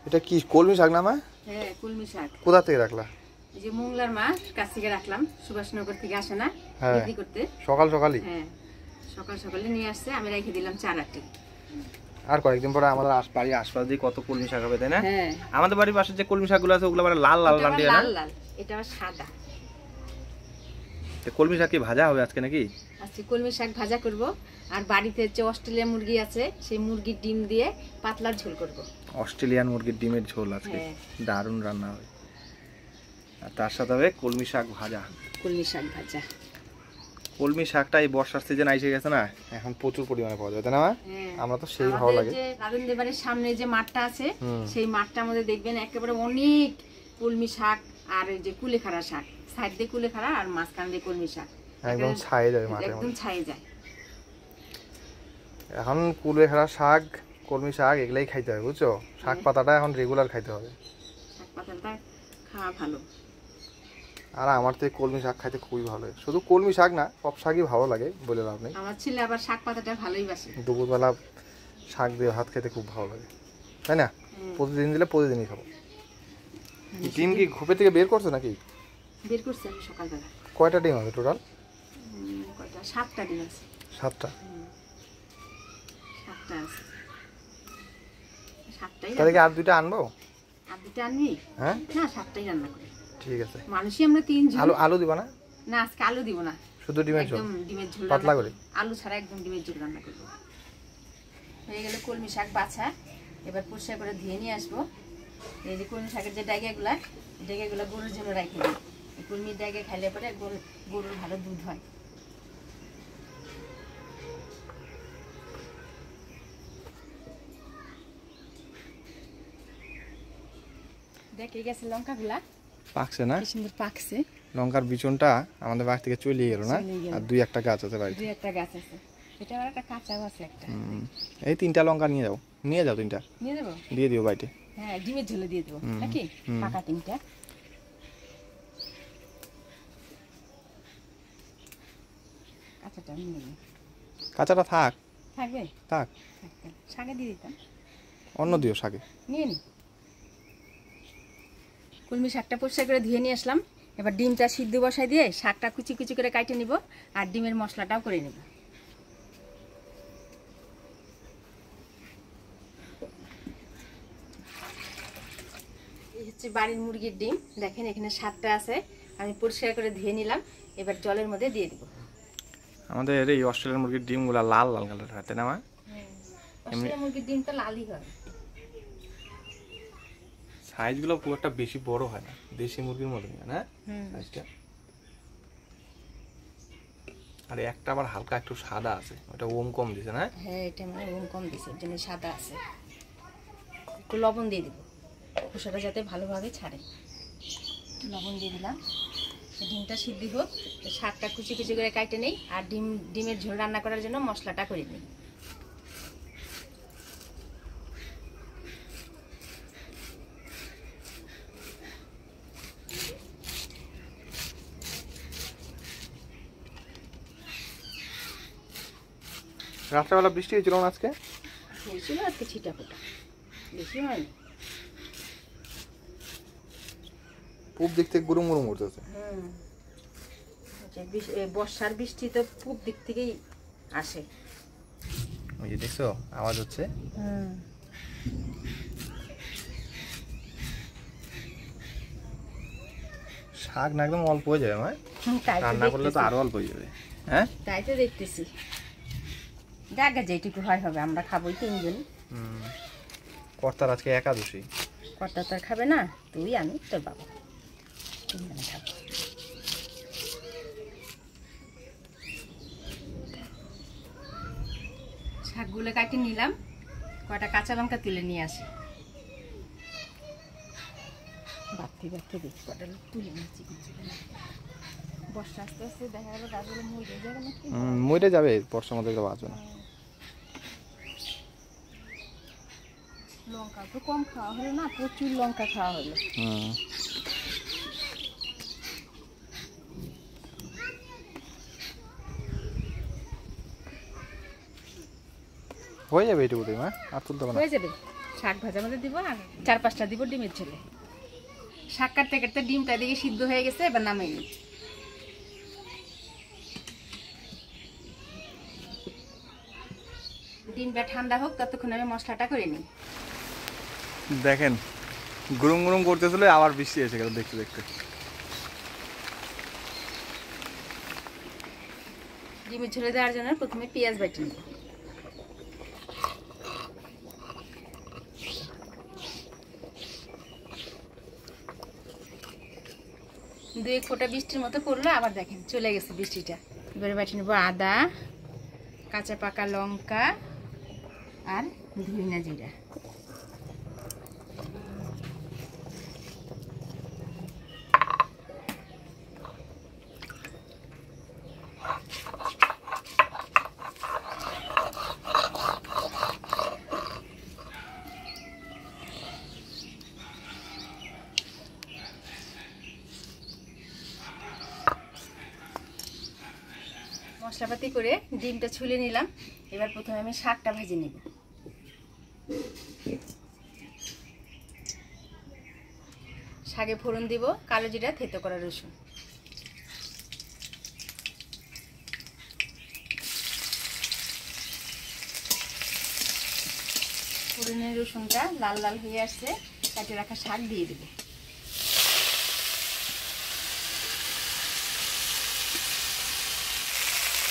এটা কি কলমি শাক না মা? হ্যাঁ কলমি শাক। কোথা থেকে রাখলা? এই যে মোংলার মাছ কাছ থেকে রাখলাম, সুভাষনগর থেকে আসে না বিক্রি করতে। সকাল সকালই? হ্যাঁ সকাল সকালে নিয়ে আসছে, আমি রেখে দিলাম চারাটি। আর কয়েকদিন পরে আমাদের বাড়ির আশপাশ দিয়ে কত কলমি শাক হবে তাই না? হ্যাঁ আমাদের বাড়ির পাশে যে কলমি শাকগুলো আছে ওগুলো মানে লাল লাল লাল লাল লাল, এটা আবার সাদা। কলমি শাক কি ভাজা হবে আজকে নাকি? আজকে কলমি শাক ভাজা করব, আর বাড়িতে যে অস্ট্রেলিয়া মুরগি আছে সেই মুরগির ডিম দিয়ে পাতলা ঝোল করব। অস্ট্রেলিয়ান মুরগির ডিমের ঝোল আজকে দারুণ রান্না হবে। আর তার সাথে হবে কলমি শাক ভাজা। কলমি শাক ভাজা। কলমি শাকটা এই বর্ষার সিজন আইসে গেছে না, এখন প্রচুর পরিমাণে পাওয়া যায় তাই না? আমরা তো সেই ভালো লাগে। রাজেন্দ্র বাড়ির সামনে যে মাঠটা আছে সেই মাঠটার মধ্যে দেখবেন একেবারে অনেক কলমি শাক, আর ওই যে কুলেখাড়া শাক, সাইড দিয়ে কুলেখাড়া আর মাঝখান দিয়ে কলমি শাক, একদম ছায়ে যায় মাঠে, একদম ছায়ে যায়। এখন কুলেখাড়া শাক, কলমি শাক এগুলাই খাইতে হবে বুঝছো। শাক পাতাটা এখন রেগুলার খাইতে হবে, শাক পাতাটা খাওয়া ভালো। আর আমার তো কলমি শাক খাইতে খুবই ভালো লাগে। শুধু কলমি শাক না, সব শাকই ভালো লাগে বলে লাভ নেই। আমার ছেলে আবার শাক পাতাটা ভালোই বাসে। দুপুরবেলা শাক দিয়ে ভাত খেতে খুব ভালো লাগে তাই না? প্রতিদিন দিলে প্রতিদিনই খাবো। ডিম কি ঘুপে থেকে বের করছো নাকি? বের করছি আমি সকালবেলা। কয়টা ডিম আছে টোটাল? কয়টা? 7টা ডিম আছে। 7টা? 7টা আছে। 7টাই। তাহলে কি আর 2টা আনবো? আর 2টা আনবি? হ্যাঁ না 7টাই রান্না করি। ঠিক আছে। মানুষই আমরা 3 জন। আলু দিবা না? না আজকে আলু দিব না, শুধু ডিমের ঝোল। একদম ডিমের ঝোল পাতলা করে, আলু ছাড়া একদম ডিমের ঝোল রান্না করব। হয়ে গেল কলমি শাক বাছা, এবার পরিষ্কার করে ধুয়ে নিয়ে আসবো। এই যে কলমি শাকের যে ডাইগাগুলা গরুর জন্য রাখি দিই। এই কলমির ডাইগা খাইলে পরে গরুর ভালো দুধ হয়। দেখে গেছে লঙ্কাগুলা পাকছে না? কি সুন্দর পাকছে। লঙ্কার বিচনটা আমাদের বাড়ি থেকে চলে গেল না, আর 2-1টা গাছ আছে বাড়িতে। 2-1টা গাছ আছে, এটা আর একটা কাঁচা গাছ একটা। এই 3টা লঙ্কা নিয়ে যাও 3টা নিয়ে দেবো, দিয়ে দিও বাড়িতে। হ্যাঁ ডিমের ঝোলে দিয়ে দেবো নাকি? পাকা 3টা। কাঁচাটা নিয়ে নেবো। কাঁচাটা থাকবে? থাক, শাকে দিয়ে দিতাম। অন্য দিও শাকে। নিয়ে নি। কলমি শাকটা পরিষ্কার করে ধুয়ে নিয়ে আসলাম। এবার ডিমটা সিদ্ধ বসাই দিয়ে শাকটা কুচি কুচি করে কাটে নিব, আর ডিমের মশলাটাও করে নেব। এই হচ্ছে বাড়ির মুরগির ডিম, দেখেন এখানে 7টা আছে। আমি পরিষ্কার করে ধুয়ে নিলাম, এবার জলের মধ্যে দিয়ে দিব। আমাদের এই অস্ট্রেলিয়ান মুরগির ডিমগুলো লাল লাল কালার হয় তাই না মা? অস্ট্রেলিয়ান মুরগির ডিম তো লালই হয়। সাইজগুলো খুব একটা বেশি বড় হয় না, দেশি মুরগির মতো না সাইজটা। আর একটা আবার হালকা একটু সাদা আছে, ওটা ওম কম দিছে না? হ্যাঁ এটা মানে ওম কম দিছে, এর জন্য সাদা আছে। একটু লবণ দিয়ে দিব, খোসাটা যাতে ভালোভাবে ছাড়ে। লবণ দিয়ে দিলাম। ডিমটা সিদ্ধ হোক, শাকটা কুচি কুচি করে কাটে নেই, আর ডিমের ঝোল রান্না করার জন্য মশলাটা করে নিই। রাত্রেবেলা বৃষ্টি হয়েছিল না আজকে? হয়েছিল আজকে ছিটা ফোটা, বেশি হয়নি। পূব দিক থেকে গুরুম গুরুম উঠতেছে। বর্ষার বৃষ্টি তো পূব দিক থেকেই আসে। ওই যে দেখছো আওয়াজ হচ্ছে। শাক না একদম অল্প হয়ে যাবে, রান্না করলে তো আরো অল্প হয়ে যাবে। হ্যাঁ তাই তো দেখতেছি। দেখা যেটুকু হয় হবে, আমরা খাবোই 3 জন। কর্তার আজকে একাদশী। কর্তা তো আর খাবে না, তুই আমি তোর বাবা 3 জন খাবো। শাকগুলো কাটে নিলাম, কয়টা কাঁচা লঙ্কা তুলে নিয়ে আসি। বাড়তে দেখি কটা তুলে নিচ্ছি। বর্ষা আস্তে আস্তে দেখা গেল গাছগুলো মরে যাবে নাকি? মরে যাবে, বর্ষার মধ্যে বাঁচবে না। লঙ্কা তো কম খাওয়া হলো না, প্রচুর লঙ্কা খাওয়া হলো। হয়ে যাবে এটুকু মা, আর তুলতে হবে না। হয়ে যাবে, শাক ভাজার মধ্যে দিব আর 4-5টা দিব ডিমের ঝোলে। শাক কাটতে কাটতে ডিমটা দিকে সিদ্ধ হয়ে গেছে, এবার নামিয়ে নিই। ডিমটা ঠান্ডা হোক, ততক্ষণ আমি মশলাটা করে নিই। দেখেন গুরুম গুরুম করতেছিল, আবার বৃষ্টি এসে গেল দেখতে দেখতে। ডিমের ঝোলে দেওয়ার জন্য প্রথমে পেঁয়াজ বাটি নেব। দুই এক ফোঁটা বৃষ্টির মতো পড়লো, আবার দেখেন চলে গেছে বৃষ্টিটা। এবারে বাটি নেব আদা, কাঁচা পাকা লঙ্কা আর ধনিয়া জিরা। মশলাপাতি করে ডিমটা ছুলে নিলাম। এবার প্রথমে আমি শাকটা ভেজে নেব। শাকে ফোড়ন দিব কালো জিরা, থেতো করা রসুন। ফোড়নের রসুনটা লাল লাল হয়ে আসছে, কাটে রাখা শাক দিয়ে দেব।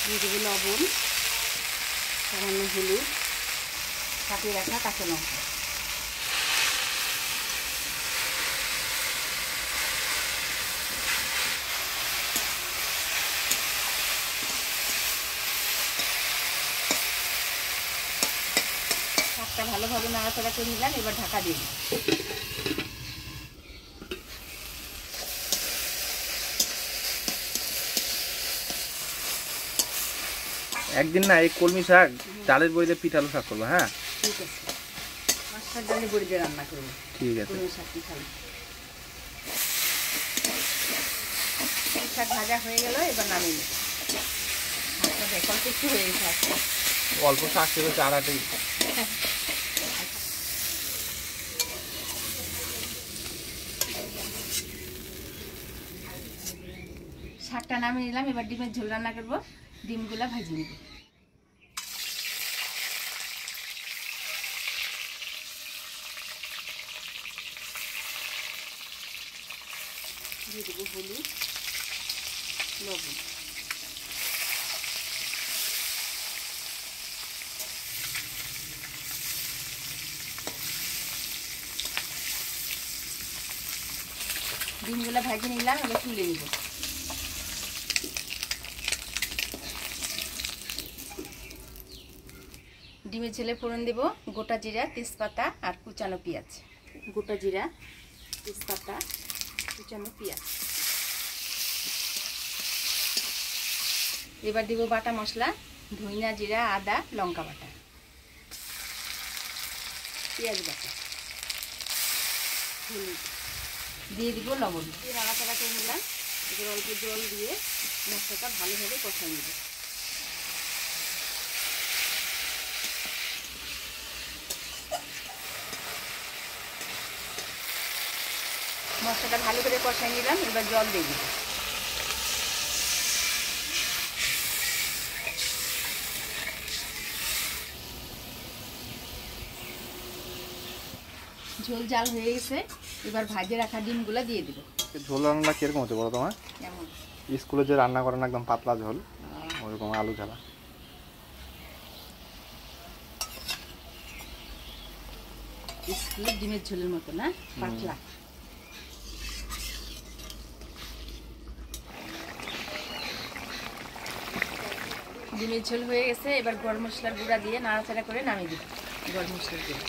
দিয়ে দেবো লবণ, সামান্য হলুদ, কাটিয়ে রাখা কাঁচা লঙ্কা। শাকটা ভালোভাবে নাড়াচাড়া করে নিলাম, এবার ঢাকা দিয়ে দিই। একদিন না এই কলমি শাক ডালের বড়িতে পিঠালো শাক করবো। হ্যাঁ ঠিক আছে, মাছটার ডালে বড়ি দিয়ে রান্না করবো। ঠিক আছে। কলমি শাক পিঠালো শাক ভাজা হয়ে গেল, এবার নামিয়ে নিই। শাকটা দেখ অল্প একটু হয়ে গেছে আজকে। অল্প শাক ছিল চারাটাই। শাকটা নামিয়ে নিলাম, এবার ডিমের ঝোল রান্না করবো। ডিমগুলা ভাজি নেব। দিয়ে দেবো হলুদ, লবণ। ডিমগুলা ভাজি নিলাম, এবার তুলে নিব। ডিমের ঝোলে ফোড়ন দেব গোটা জিরা, তেজপাতা আর কুচানো পেঁয়াজ। গোটা জিরা, তেজপাতা, কুচানো পেঁয়াজ। এবার দেব বাটা মশলা, ধনিয়া জিরা, আদা, লঙ্কা বাটা, পেঁয়াজ বাটা, হলুদ, দিয়ে দিব লবণ। দিয়ে নাড়াচাড়া করে নিলাম। এবার অল্প জল দিয়ে মশলাটা ভালোভাবে কষাই নেব। মশলাটা ভালো করে কষাই নিলাম, এবার জল দিয়ে দিব। ঝোল জাল হয়ে গেছে, এবার ভাজে রাখা ডিমগুলো দিয়ে দিব। ঝোল রান্না কিরকম হচ্ছে বলো তোমার? কেমন? স্কুলে যে রান্না করে না একদম পাতলা ঝোল, ওইরকম আলু ঝালা। স্কুলের ডিমের ঝোলের মতো না, পাতলা। ডিমের ঝোল হয়ে গেছে, এবার গরম মশলার গুঁড়া দিয়ে নাড়াচাড়া করে নামিয়ে দিব। গরম মশলার গুঁড়া।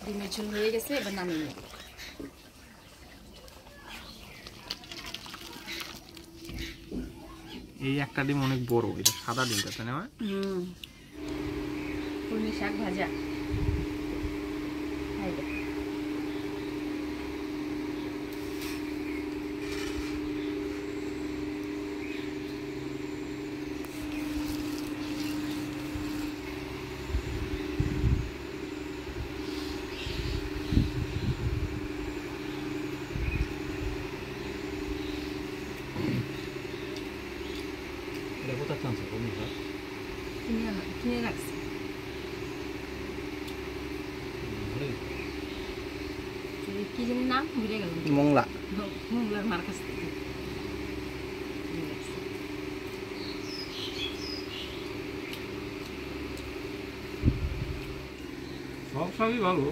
ডিমের ঝোল হয়ে গেছে, এবার নামিয়ে নেব। এই একটা ডিম অনেক বড়, এটা সাদা ডিমটা তাই না? কলমি শাক ভাজা। কিনে রাখছি। কি জানি নাম ভুলে গেল, মোংলা। মোংলার মার কাছ থেকে কিনে রাখছি। সব শাকই ভালো,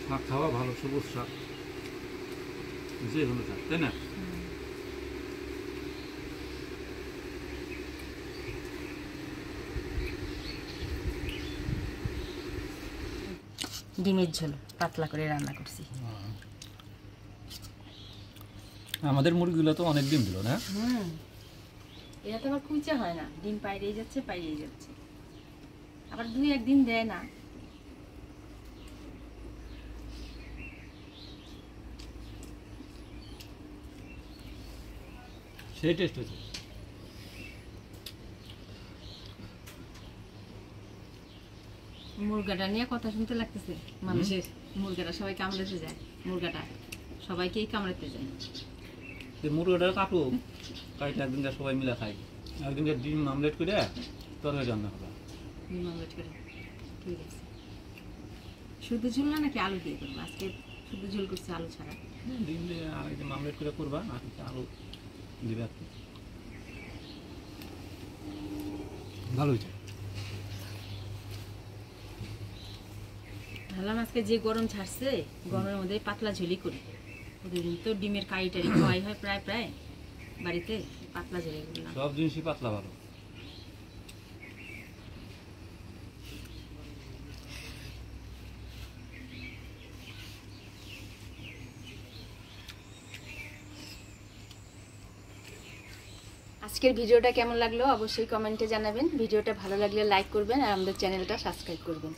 শাক খাওয়া ভালো, সবুজ শাক, যে কোনো শাক, তাই না? ডিমের ঝোল পাতলা করে রান্না করছি। আমাদের মুরগিগুলো তো অনেক ডিম দিল না? এটা তো আবার কুইচা হয় না, ডিম পাইরেই যাচ্ছে পাইরেই যাচ্ছে, আবার 2-1 দিন দেয় না। সেই টেস্ট হয়েছে। মুরগাটা নিয়ে কথা শুনতে লাগতেছে মানুষের, মুরগাটা সবাই কামড়াতে যায়, মুরগাটা সবাইকেই কামড়াতে যায়। মুরগিটা কাটু কাইটা একদিনকার সবাই মিলে খাই, একদিনকার ডিম আমলেট করে তরকারি রান্না করা। ডিম আমলেট করে, ঠিক আছে। শুধু ঝোল না নাকি আলু দিয়ে করবো? আজকে শুধু ঝোল করছি, আলু ছাড়া। ডিম দিয়ে আর একদিন আমলেট করে করবা, আর কিছু আলু দিবে একটু, ভালো হয়েছে। ভাবলাম আজকে যে গরম ছাড়ছে, গরমের মধ্যে পাতলা ঝোলই করি। ওদের তো ডিমের কারি টারি খাওয়াই হয় প্রায় প্রায় বাড়িতে, পাতলা ঝোলে করলাম। সব জিনিসই পাতলা ভালো। আজকের ভিডিওটা কেমন লাগলো অবশ্যই কমেন্টে জানাবেন। ভিডিওটা ভালো লাগলে লাইক করবেন আর আমাদের চ্যানেলটা সাবস্ক্রাইব করবেন।